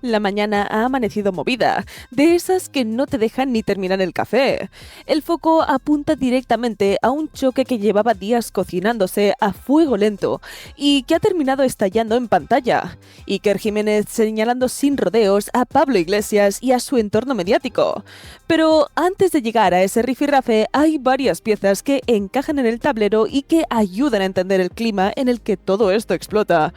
La mañana ha amanecido movida, de esas que no te dejan ni terminar el café. El foco apunta directamente a un choque que llevaba días cocinándose a fuego lento y que ha terminado estallando en pantalla. Iker Jiménez señalando sin rodeos a Pablo Iglesias y a su entorno mediático. Pero antes de llegar a ese rifirrafe hay varias piezas que encajan en el tablero y que ayudan a entender el clima en el que todo esto explota.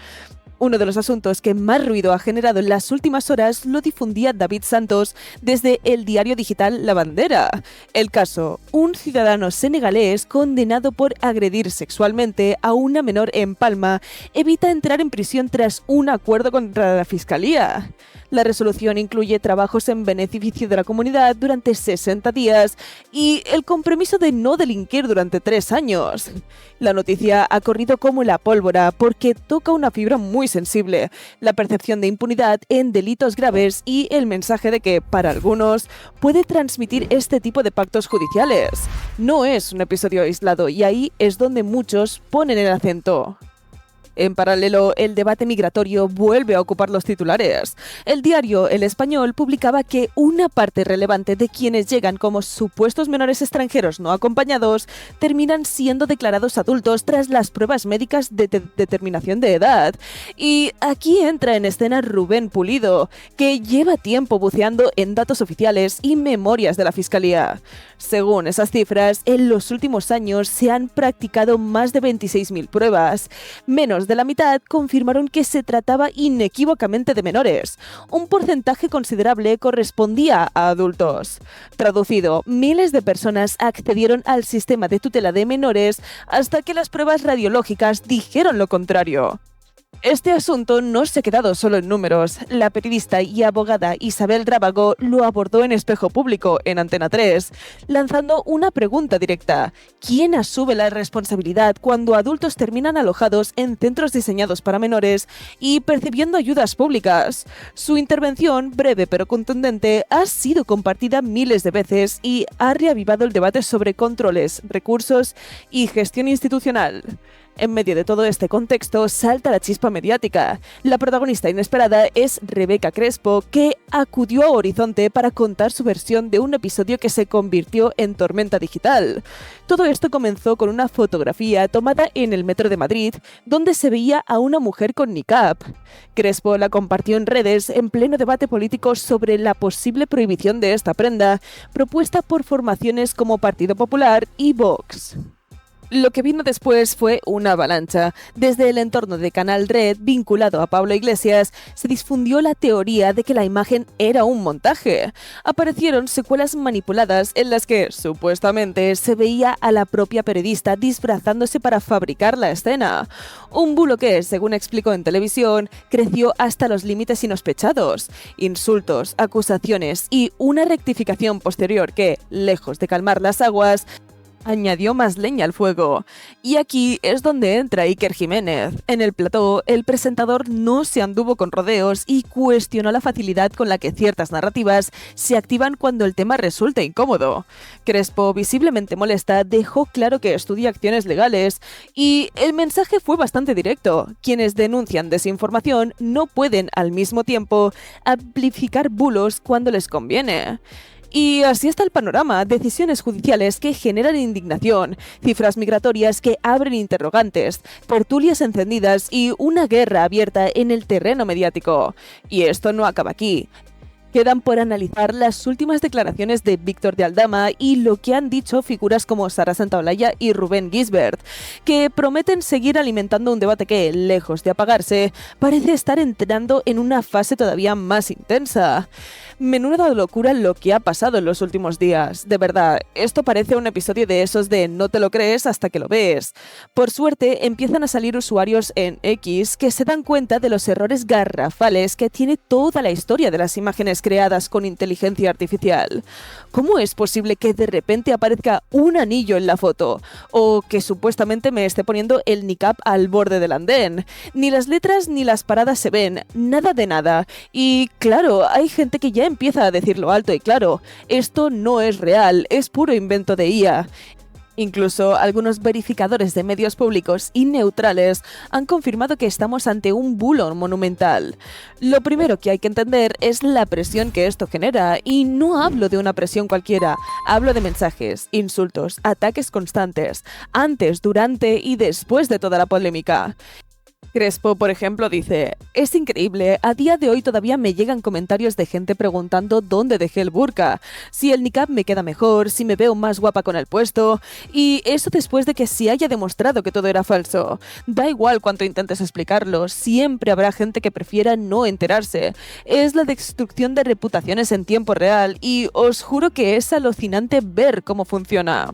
Uno de los asuntos que más ruido ha generado en las últimas horas lo difundía David Santos desde el diario digital La Bandera. El caso: un ciudadano senegalés condenado por agredir sexualmente a una menor en Palma evita entrar en prisión tras un acuerdo contra la fiscalía. La resolución incluye trabajos en beneficio de la comunidad durante 60 días y el compromiso de no delinquir durante 3 años. La noticia ha corrido como la pólvora porque toca una fibra muy sensible: la percepción de impunidad en delitos graves y el mensaje de que, para algunos, puede transmitir este tipo de pactos judiciales. No es un episodio aislado y ahí es donde muchos ponen el acento. En paralelo, el debate migratorio vuelve a ocupar los titulares. El diario El Español publicaba que una parte relevante de quienes llegan como supuestos menores extranjeros no acompañados terminan siendo declarados adultos tras las pruebas médicas de determinación de edad. Y aquí entra en escena Rubén Pulido, que lleva tiempo buceando en datos oficiales y memorias de la Fiscalía. Según esas cifras, en los últimos años se han practicado más de 26.000 pruebas. Menos de la mitad confirmaron que se trataba inequívocamente de menores. Un porcentaje considerable correspondía a adultos. Traducido, miles de personas accedieron al sistema de tutela de menores hasta que las pruebas radiológicas dijeron lo contrario. Este asunto no se ha quedado solo en números. La periodista y abogada Isabel Rábago lo abordó en Espejo Público, en Antena 3, lanzando una pregunta directa: ¿quién asume la responsabilidad cuando adultos terminan alojados en centros diseñados para menores y percibiendo ayudas públicas? Su intervención, breve pero contundente, ha sido compartida miles de veces y ha reavivado el debate sobre controles, recursos y gestión institucional. En medio de todo este contexto salta la chispa mediática. La protagonista inesperada es Rebeca Crespo, que acudió a Horizonte para contar su versión de un episodio que se convirtió en tormenta digital. Todo esto comenzó con una fotografía tomada en el metro de Madrid, donde se veía a una mujer con niqab. Crespo la compartió en redes en pleno debate político sobre la posible prohibición de esta prenda, propuesta por formaciones como Partido Popular y Vox. Lo que vino después fue una avalancha. Desde el entorno de Canal Red, vinculado a Pablo Iglesias, se difundió la teoría de que la imagen era un montaje. Aparecieron secuelas manipuladas en las que, supuestamente, se veía a la propia periodista disfrazándose para fabricar la escena. Un bulo que, según explicó en televisión, creció hasta los límites inhospechados. Insultos, acusaciones y una rectificación posterior que, lejos de calmar las aguas, añadió más leña al fuego. Y aquí es donde entra Iker Jiménez. En el plató, el presentador no se anduvo con rodeos y cuestionó la facilidad con la que ciertas narrativas se activan cuando el tema resulta incómodo. Crespo, visiblemente molesta, dejó claro que estudia acciones legales y el mensaje fue bastante directo. Quienes denuncian desinformación no pueden, al mismo tiempo, amplificar bulos cuando les conviene. Y así está el panorama: decisiones judiciales que generan indignación, cifras migratorias que abren interrogantes, tertulias encendidas y una guerra abierta en el terreno mediático. Y esto no acaba aquí. Quedan por analizar las últimas declaraciones de Víctor de Aldama y lo que han dicho figuras como Sara Santaolalla y Rubén Gisbert, que prometen seguir alimentando un debate que, lejos de apagarse, parece estar entrando en una fase todavía más intensa. Menuda locura lo que ha pasado en los últimos días. De verdad, esto parece un episodio de esos de no te lo crees hasta que lo ves. Por suerte, empiezan a salir usuarios en X que se dan cuenta de los errores garrafales que tiene toda la historia de las imágenes creadas con inteligencia artificial. ¿Cómo es posible que de repente aparezca un anillo en la foto? O que supuestamente me esté poniendo el niqab al borde del andén. Ni las letras ni las paradas se ven, nada de nada. Y claro, hay gente que ya empieza a decirlo alto y claro: esto no es real, es puro invento de IA. Incluso algunos verificadores de medios públicos y neutrales han confirmado que estamos ante un bulo monumental. Lo primero que hay que entender es la presión que esto genera, y no hablo de una presión cualquiera, hablo de mensajes, insultos, ataques constantes, antes, durante y después de toda la polémica. Crespo, por ejemplo, dice: "Es increíble, a día de hoy todavía me llegan comentarios de gente preguntando dónde dejé el burka, si el niqab me queda mejor, si me veo más guapa con el puesto, y eso después de que se haya demostrado que todo era falso. Da igual cuánto intentes explicarlo, siempre habrá gente que prefiera no enterarse. Es la destrucción de reputaciones en tiempo real, y os juro que es alucinante ver cómo funciona".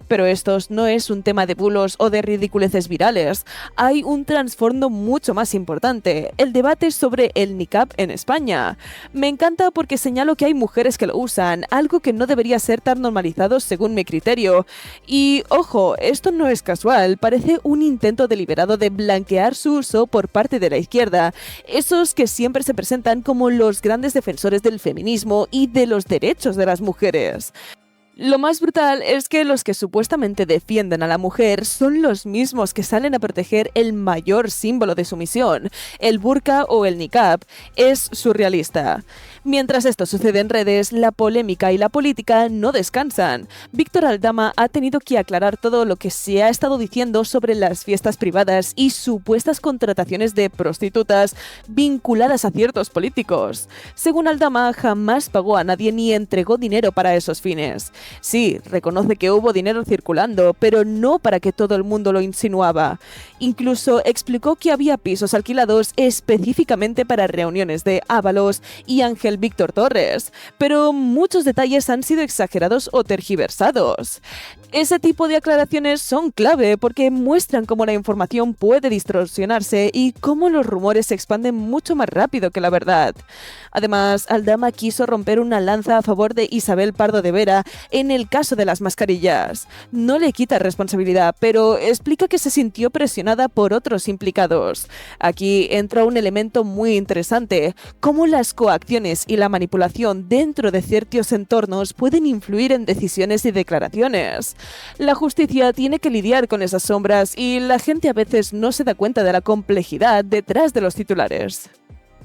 Pero esto no es un tema de bulos o de ridiculeces virales. Hay un trasfondo mucho más importante: el debate sobre el niqab en España. Me encanta porque señalo que hay mujeres que lo usan, algo que no debería ser tan normalizado según mi criterio. Y ojo, esto no es casual, parece un intento deliberado de blanquear su uso por parte de la izquierda, esos que siempre se presentan como los grandes defensores del feminismo y de los derechos de las mujeres. Lo más brutal es que los que supuestamente defienden a la mujer son los mismos que salen a proteger el mayor símbolo de sumisión, el burka o el niqab. Es surrealista. Mientras esto sucede en redes, la polémica y la política no descansan. Víctor Aldama ha tenido que aclarar todo lo que se ha estado diciendo sobre las fiestas privadas y supuestas contrataciones de prostitutas vinculadas a ciertos políticos. Según Aldama, jamás pagó a nadie ni entregó dinero para esos fines. Sí, reconoce que hubo dinero circulando, pero no para que todo el mundo lo insinuaba. Incluso explicó que había pisos alquilados específicamente para reuniones de Ábalos y Ángel Víctor Torres, pero muchos detalles han sido exagerados o tergiversados. Ese tipo de aclaraciones son clave porque muestran cómo la información puede distorsionarse y cómo los rumores se expanden mucho más rápido que la verdad. Además, Aldama quiso romper una lanza a favor de Isabel Pardo de Vera en el caso de las mascarillas. No le quita responsabilidad, pero explica que se sintió presionada por otros implicados. Aquí entra un elemento muy interesante: cómo las coacciones y la manipulación dentro de ciertos entornos pueden influir en decisiones y declaraciones. La justicia tiene que lidiar con esas sombras y la gente a veces no se da cuenta de la complejidad detrás de los titulares.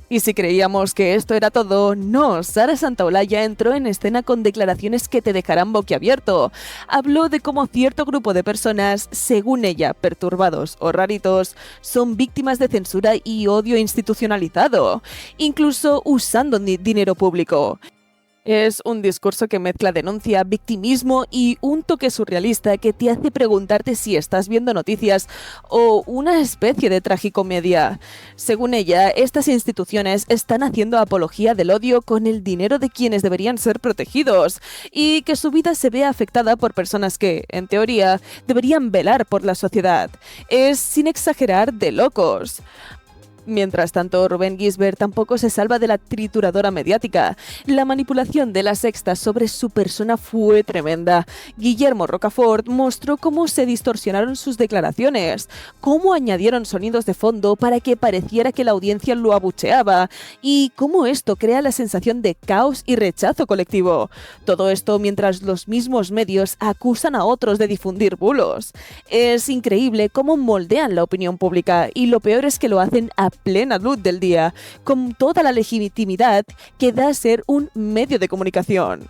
Y si creíamos que esto era todo, no, Sara Santaolalla entró en escena con declaraciones que te dejarán boquiabierto. Habló de cómo cierto grupo de personas, según ella, perturbados o raritos, son víctimas de censura y odio institucionalizado, incluso usando dinero público. Es un discurso que mezcla denuncia, victimismo y un toque surrealista que te hace preguntarte si estás viendo noticias o una especie de tragicomedia. Según ella, estas instituciones están haciendo apología del odio con el dinero de quienes deberían ser protegidos, y que su vida se vea afectada por personas que, en teoría, deberían velar por la sociedad. Es, sin exagerar, de locos. Mientras tanto, Rubén Gisbert tampoco se salva de la trituradora mediática. La manipulación de La Sexta sobre su persona fue tremenda. Guillermo Rocafort mostró cómo se distorsionaron sus declaraciones, cómo añadieron sonidos de fondo para que pareciera que la audiencia lo abucheaba, y cómo esto crea la sensación de caos y rechazo colectivo. Todo esto mientras los mismos medios acusan a otros de difundir bulos. Es increíble cómo moldean la opinión pública, y lo peor es que lo hacen a plena luz del día, con toda la legitimidad que da ser un medio de comunicación.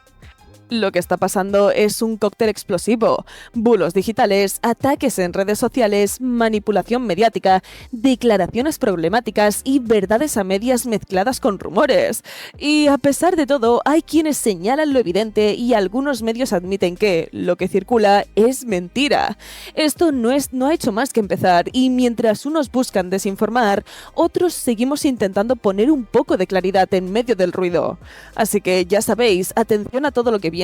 Lo que está pasando es un cóctel explosivo: bulos digitales, ataques en redes sociales, manipulación mediática, declaraciones problemáticas y verdades a medias mezcladas con rumores. Y a pesar de todo, hay quienes señalan lo evidente y algunos medios admiten que lo que circula es mentira. Esto no ha hecho más que empezar, y mientras unos buscan desinformar, otros seguimos intentando poner un poco de claridad en medio del ruido. Así que ya sabéis, atención a todo lo que viene.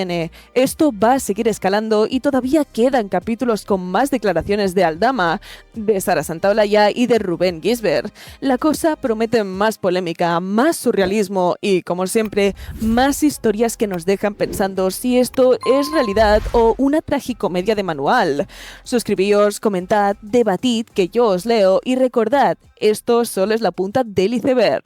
Esto va a seguir escalando y todavía quedan capítulos con más declaraciones de Aldama, de Sara Santaolalla y de Rubén Gisbert. La cosa promete más polémica, más surrealismo y, como siempre, más historias que nos dejan pensando si esto es realidad o una tragicomedia de manual. Suscribíos, comentad, debatid, que yo os leo, y recordad, esto solo es la punta del iceberg.